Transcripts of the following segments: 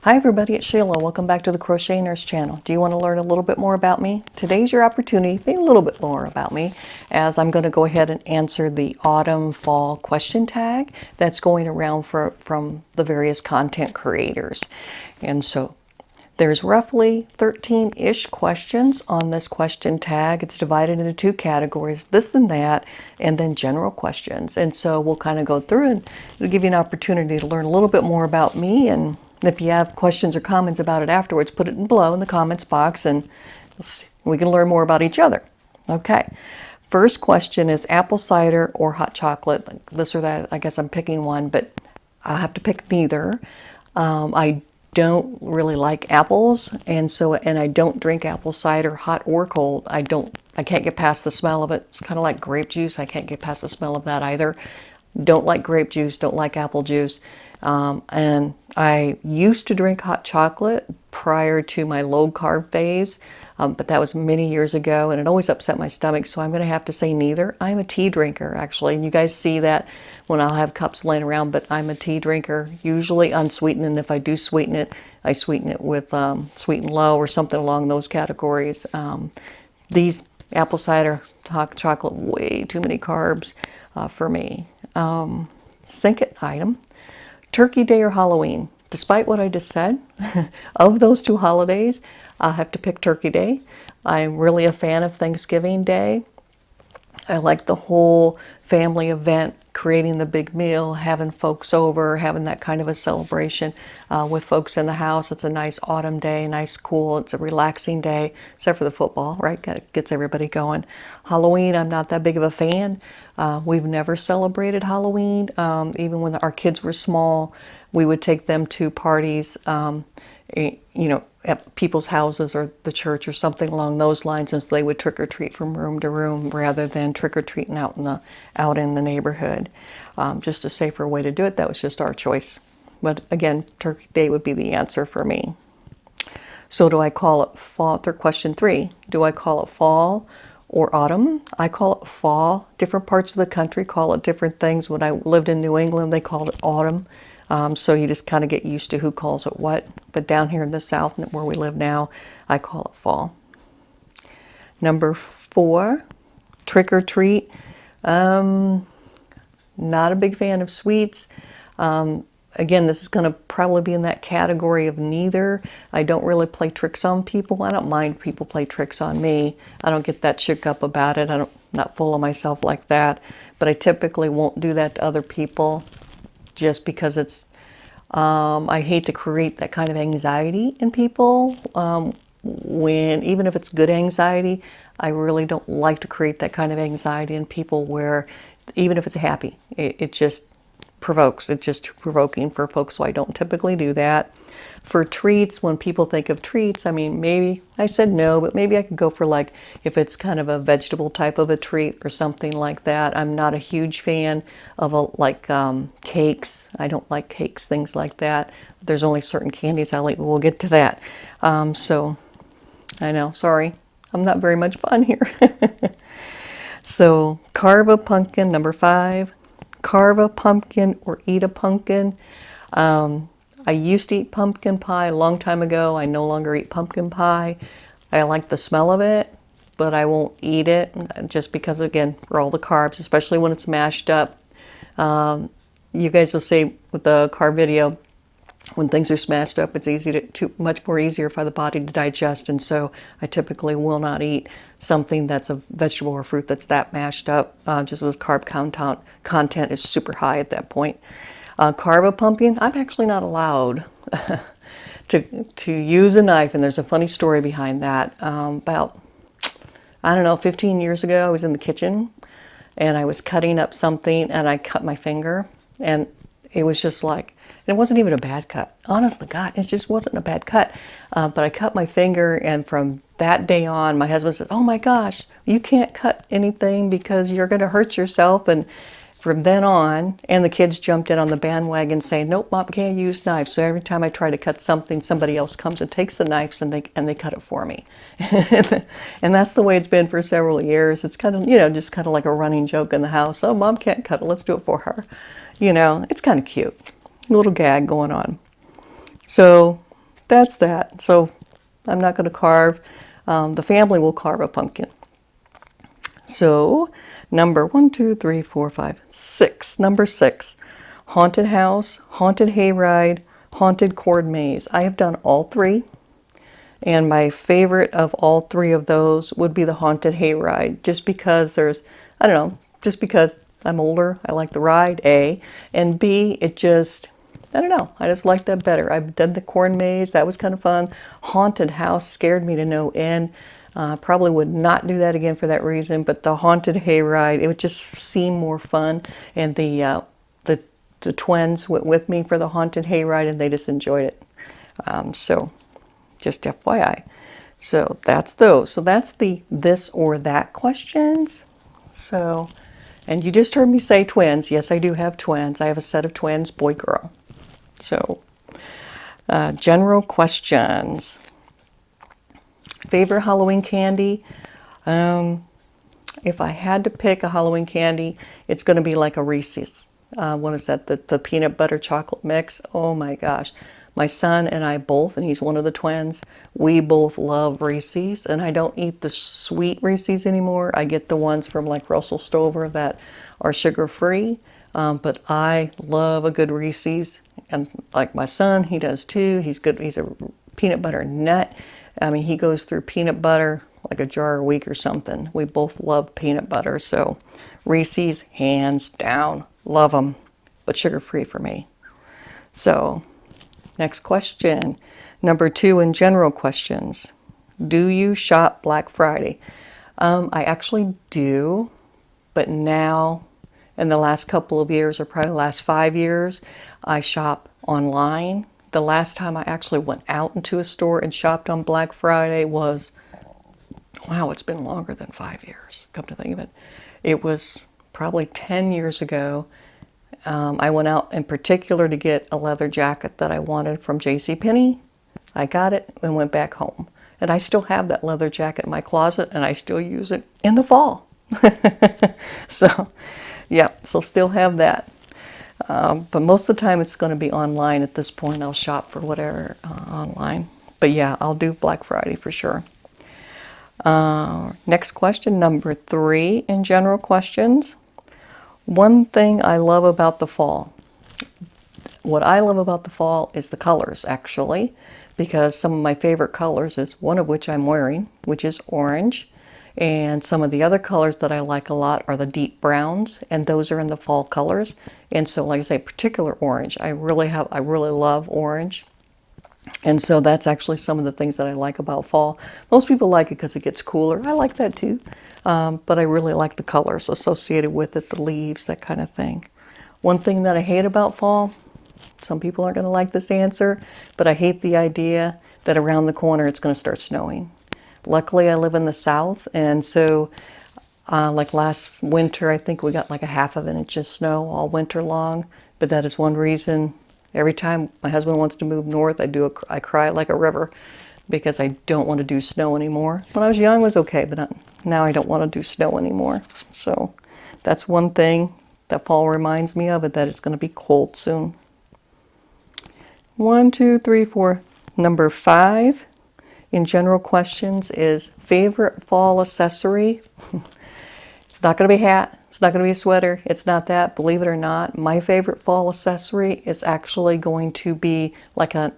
Hi everybody, it's Sheila. Welcome back to the Crochet Nurse channel. Do you want to learn a little bit more about me? Today's your opportunity to think a little bit more about me, as I'm going to go ahead and answer the autumn fall question tag that's going around from the various content creators. And so there's roughly 13-ish questions on this question tag. It's divided into two categories, this and that, and then general questions. And so we'll kind of go through and it'll give you an opportunity to learn a little bit more about me. And if you have questions or comments about it afterwards, put it below in the comments box and we can learn more about each other. Okay. First question is apple cider or hot chocolate. This or that. I guess I'm picking one, but I have to pick neither. I don't really like apples, and I don't drink apple cider hot or cold. I can't get past the smell of it. It's kind of like grape juice. I can't get past the smell of that either. Don't like grape juice, don't like apple juice. And I used to drink hot chocolate prior to my low carb phase, but that was many years ago and it always upset my stomach, so I'm going to have to say neither. I'm a tea drinker, actually, and you guys see that when I'll have cups laying around, but I'm a tea drinker, usually unsweetened, and if I do sweeten it, I sweeten it with Sweet and Low or something along those categories. These apple cider hot chocolate, way too many carbs for me. Second item, Turkey Day or Halloween. Despite what I just said, of those two holidays, I have to pick Turkey Day. I'm really a fan of Thanksgiving Day. I like the whole family event, creating the big meal, having folks over, having that kind of a celebration with folks in the house. It's a nice autumn day, nice cool. It's a relaxing day, except for the football, right? Gets everybody going. Halloween, I'm not that big of a fan. We've never celebrated Halloween. Even when our kids were small, we would take them to parties, at people's houses or the church or something along those lines, and so they would trick or treat from room to room rather than trick or treating out in the neighborhood. Just a safer way to do it. That was just our choice. But again, Turkey Day would be the answer for me. So do I call it fall? Question 3. Do I call it fall or autumn? I call it fall. Different parts of the country call it different things. When I lived in New England, they called it autumn. So you just kind of get used to who calls it what. But down here in the South, where we live now, I call it fall. Number 4, trick or treat. Not a big fan of sweets. Again, this is going to probably be in that category of neither. I don't really play tricks on people. I don't mind people play tricks on me. I don't get that shook up about it. I'm not full of myself like that. But I typically won't do that to other people, just because it's, I hate to create that kind of anxiety in people. Even if it's good anxiety, I really don't like to create that kind of anxiety in people where, even if it's happy, it just provokes. It's just too provoking for folks, so I don't typically do that. For treats, when people think of treats, I mean, maybe, I said no, but maybe I could go for, like, if it's kind of a vegetable type of a treat or something like that. I'm not a huge fan of cakes. I don't like cakes, things like that. There's only certain candies I'll eat, but we'll get to that. So, I know, sorry, I'm not very much fun here. So, carve a pumpkin, number 5. Carve a pumpkin or eat a pumpkin. I used to eat pumpkin pie a long time ago. I no longer eat pumpkin pie. I like the smell of it, but I won't eat it just because, again, for all the carbs, especially when it's mashed up. You guys will see with the carb video, when things are smashed up, it's much more easier for the body to digest, and so I typically will not eat something that's a vegetable or fruit that's that mashed up, just as carb content is super high at that point. Carve a pumpkin, I'm actually not allowed to use a knife, and there's a funny story behind that. About, I don't know, 15 years ago, I was in the kitchen and I was cutting up something and I cut my finger, and it was just like, it wasn't even a bad cut. Honest to God, it just wasn't a bad cut. But I cut my finger, and from that day on, my husband said, "Oh my gosh, you can't cut anything because you're going to hurt yourself." And from then on, and the kids jumped in on the bandwagon saying, "Nope, Mom can't use knives." So every time I try to cut something, somebody else comes and takes the knives and they cut it for me. And that's the way it's been for several years. It's kind of, just kind of like a running joke in the house. "Oh, Mom can't cut it, let's do it for her." It's kind of cute. A little gag going on. So that's that. So I'm not going to carve. The family will carve a pumpkin. So number 1, 2, 3, 4, 5, 6. Number 6, haunted house, haunted hayride, haunted cord maze. I have done all three. And my favorite of all three of those would be the haunted hayride, just because I don't know, just because I'm older, I like the ride, A, and B, I don't know, I just like that better. I've done the corn maze, that was kind of fun. Haunted house scared me to no end. Probably would not do that again for that reason, but the haunted hayride, it would just seem more fun, and the twins went with me for the haunted hayride, and they just enjoyed it. So just FYI. So that's those. So that's the this or that questions. So, and you just heard me say twins. Yes, I do have twins. I have a set of twins, boy, girl. So, general questions. Favorite Halloween candy? If I had to pick a Halloween candy, it's going to be like a Reese's. What is that? The peanut butter chocolate mix. Oh my gosh. My son and I both, and he's one of the twins, we both love Reese's, and I don't eat the sweet Reese's anymore. I get the ones from like Russell Stover that are sugar-free, but I love a good Reese's, and like my son, he does too. He's good. He's a peanut butter nut. I mean, he goes through peanut butter like a jar a week or something. We both love peanut butter, so Reese's, hands down, love them, but sugar-free for me. So next question, number 2 in general questions. Do you shop Black Friday? I actually do, but now in the last couple of years, or probably the last 5 years, I shop online. The last time I actually went out into a store and shopped on Black Friday was, wow, it's been longer than 5 years, come to think of it. It was probably 10 years ago. I went out in particular to get a leather jacket that I wanted from JCPenney. I got it and went back home. And I still have that leather jacket in my closet, and I still use it in the fall. So, yeah, so still have that. But most of the time it's going to be online at this point. I'll shop for whatever online. But yeah, I'll do Black Friday for sure. Next question, number 3 in general questions. One thing I love about the fall. What I love about the fall is the colors, actually, because some of my favorite colors is one of which I'm wearing, which is orange. And some of the other colors that I like a lot are the deep browns, and those are in the fall colors. And so, like I say, particular orange. I really love orange. And so that's actually some of the things that I like about fall. Most people like it because it gets cooler. I like that too. But I really like the colors associated with it, the leaves, that kind of thing. One thing that I hate about fall, some people aren't going to like this answer, but I hate the idea that around the corner it's going to start snowing. Luckily, I live in the south, and so like last winter, I think we got like a half of an inch of snow all winter long. But that is one reason. Every time my husband wants to move north, I cry like a river because I don't want to do snow anymore. When I was young, it was okay, but now I don't want to do snow anymore. So that's one thing that fall reminds me of, it that it's going to be cold soon. 1, 2, 3, 4. Number 5 in general questions is favorite fall accessory. It's not going to be a hat. It's not going to be a sweater. It's not that. Believe it or not, my favorite fall accessory is actually going to be like an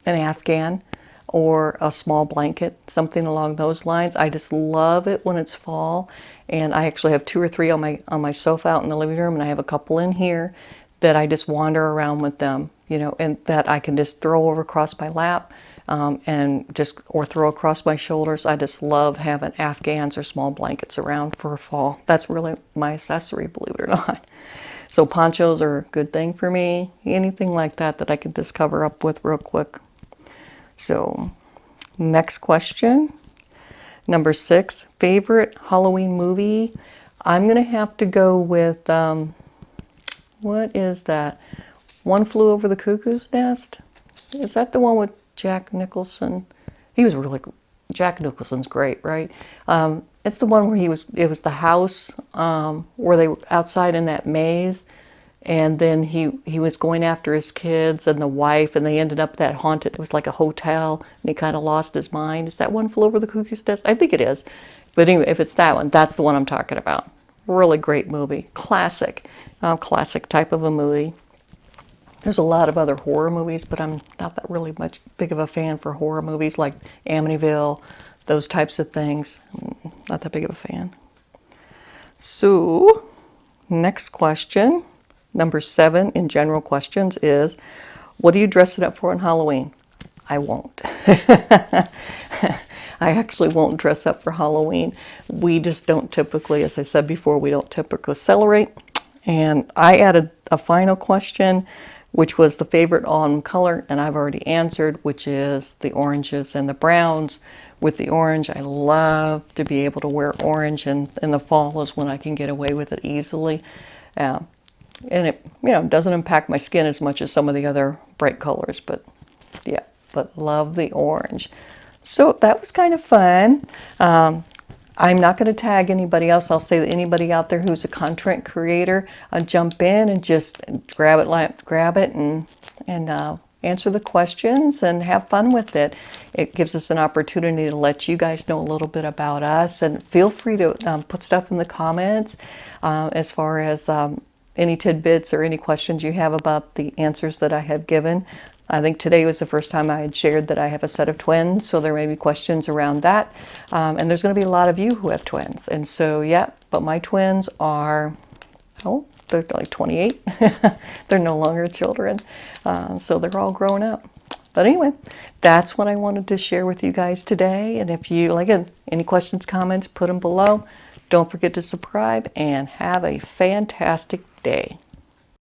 Afghan or a small blanket, something along those lines. I just love it when it's fall, and I actually have 2 or 3 on my sofa out in the living room, and I have a couple in here that I just wander around with them, you know, and that I can just throw over across my lap. Or throw across my shoulders. I just love having Afghans or small blankets around for fall. That's really my accessory, believe it or not. So ponchos are a good thing for me. Anything like that I can just cover up with real quick. So next question, number 6, favorite Halloween movie. I'm gonna have to go with what is that? One Flew Over the Cuckoo's Nest. Is that the one with Jack Nicholson? Jack Nicholson's great, right? It's the one where it was the house where they were outside in that maze, and then he was going after his kids and the wife, and they ended up that haunted, it was like a hotel, and he kind of lost his mind. Is that One Flew Over the Cuckoo's Nest? I think it is. But anyway, if it's that one, that's the one I'm talking about. Really great movie. Classic. Classic type of a movie. There's a lot of other horror movies, but I'm not that really much big of a fan for horror movies like Amityville, those types of things. Not that big of a fan. So, next question, number 7 in general questions is, what are you dressing up for on Halloween? I won't. I actually won't dress up for Halloween. We just don't typically, as I said before, we don't typically celebrate. And I added a final question, which was the favorite autumn color, and I've already answered, which is the oranges and the browns. With the orange, I love to be able to wear orange, and in the fall is when I can get away with it easily. And it, doesn't impact my skin as much as some of the other bright colors, but yeah, but love the orange. So that was kind of fun. I'm not going to tag anybody else. I'll say that anybody out there who's a content creator, jump in and just grab it and answer the questions and have fun with it. It gives us an opportunity to let you guys know a little bit about us, and feel free to put stuff in the comments as far as any tidbits or any questions you have about the answers that I have given. I think today was the first time I had shared that I have a set of twins, so there may be questions around that. And there's going to be a lot of you who have twins. And so, yeah, but my twins are, they're like 28. They're no longer children. So they're all grown up. But anyway, that's what I wanted to share with you guys today. And if you, again, any questions, comments, put them below. Don't forget to subscribe, and have a fantastic day.